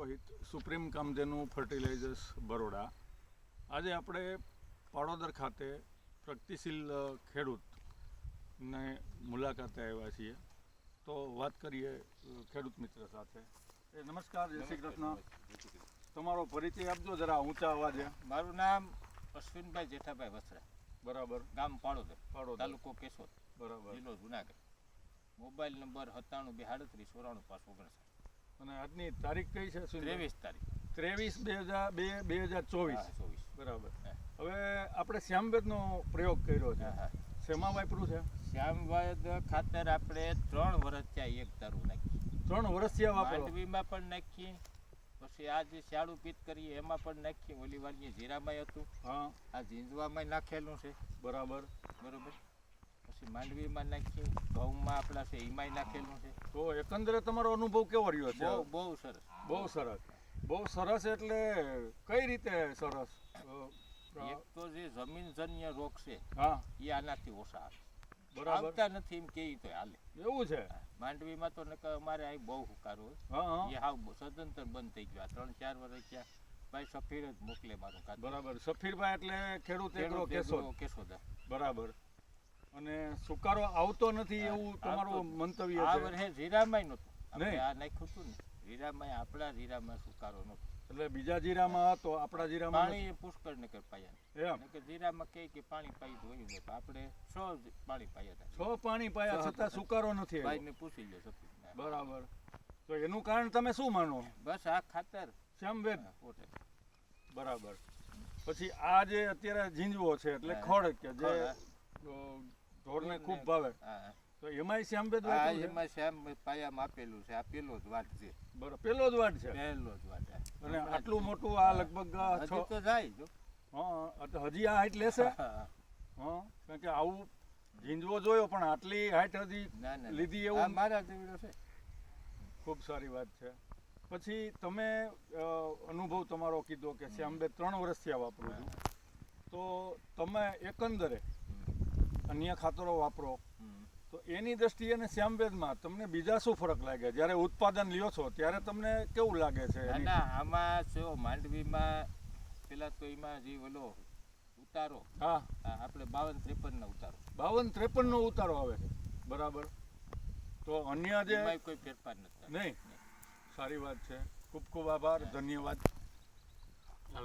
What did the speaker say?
Rohit, supreme Kamdhenu fertilizers Baroda. આજે આપણે પાડોદર ખાતે પ્રગતિશીલ ખેડૂતને મુલાકાતે આવ્યા છીએ. તો વાત કરીએ ખેડૂત મિત્ર સાથે. નમસ્કાર, જય શ્રી કૃષ્ણ. તમારો પરિચય આપજો જરા ઊંચા અવાજે. મારું નામ અશ્વિનભાઈ જેઠાભાઈ વસરા, બરાબર. ગામ પાડોદર, પાડોદર, તાલુકો કેશોદ, બરાબર. જિલ્લો જુનાગઢ. Mobile number 97 238 94 59. અને આજની તારીખ કઈ છે? 23 તારીખ 23/2/2024. બરાબર. હવે આપણે શ્યામવેદનો પ્રયોગ કર્યો છે. શેમાં વાપર્યું છે? શ્યામવાદ ખાતર આપણે 3 વર્ષ થયા એક તારું નાખી. 3 વર્ષ થયા વાપરો? માંડવીમાં પણ નાખી, પછી આ જે શાળું પીત કરીએ એમાં પણ નાખી, ઓલી વાળી જીરામાં હતું, હા, આ ઝીંઝવામાં નાખેલું છે. બરાબર. બરોબર. પછી માંડવીમાં નાખી, ઘઉંમાં આપણા છે એમાંય નાખેલું છે. તો એકંદરે તમારો અનુભવ કેવો રહ્યો છે? બહુ સરસ. બહુ સરસ. બહુ સરસ એટલે કઈ રીતે સરસ? એક તો જે જમીનજન્ય રોગ છે, હા, એ આનાથી ઓછા આવે. બરાબર. આવતા નથી એમ કે તો હાલે. એવું છે? માંડવીમાં તો નકર અમારે અહીં બહુ હુકારો હોય, હા, એ હાવ સદંતર બંધ થઈ ગયો. 3-4 વર્ષ થયા. ભાઈ સફીર જ મોકલે મારું ખાતર. બરાબર. સફીરભાઈ એટલે ખેડૂત એગ્રો કેશોદ. કેશોદ. બરાબર. અને સુકારો આવતો નથી એવું તમારું મંતવ્ય આ છે? વર્ષે જીરામાંય નહોતું. આપણે નહીં. આ નાખ્યું હતું ને જીરામાં, આપણા જીરામાં સુકારો નહોતો. એટલે બીજા જીરામાં હતો, આપણા જીરામાં પાણી પુષ્કળ નકર પાયા. એમ નકર જીરામાં કે પાણી પાઈ હોય ને આપણે 6 પાણી પાયા હતા. 6 પાણી પાયા છતાં સુકારો નથી આવ્યો. ભાઈને પૂછી લો સફીર. બરાબર. તો એનું કારણ તમે શું માનો? બસ આ ખાતર શ્યામવેદ. પોતે. બરાબર. પછી આ જે અત્યારે ઝીંઝવો છે એટલે ખડ કે જે ઢોરને ખૂબ ભાવે, હા, તો એમાંય શ્યામવેદ આ વાપર્યું છે? એમાં શ્યામ પાયામાં આપેલું છે. આ પેલો જ વાટ છે. બરાબર. પેલો જ વાડ છે. પહેલો જ વાટ. અને આટલું મોટું આ લગભગ હજી તો જાય જો. હા, તો હજી આ હાઈટ લેશે? હા, હા, કારણ કે આવું ઝીંઝવો જોયો પણ આટલી હાઈટ હજી ના ના લીધી આ એવું મારા જેવડો છે. ખૂબ સારી વાત છે. પછી તમે અનુભવ તમારો કીધો કે શ્યામવેદ 3 વર્ષથી આ વાપરું છું, તો તમે એકંદરે અન્ય ખાતરો વાપરો તો એની દ્રષ્ટિએ ને શ્યામવેદમાં તમને બીજા શું ફરક લાગે? જ્યારે ઉત્પાદન લ્યો છો ત્યારે તમને કેવું લાગે છે? ના ના આમાં જો માંડવીમાં પેલા તો એમાં જે ઓલો ઉતારો, હા, આપણે 52-53 ના ઉતારો, 52-53 નો ઉતારો આવે છે. બરાબર. તો અન્ય જે એમાં કોઈ ફેરફાર નથી. નહીં. સારી વાત છે. ખૂબ ખૂબ આભાર. ધન્યવાદ.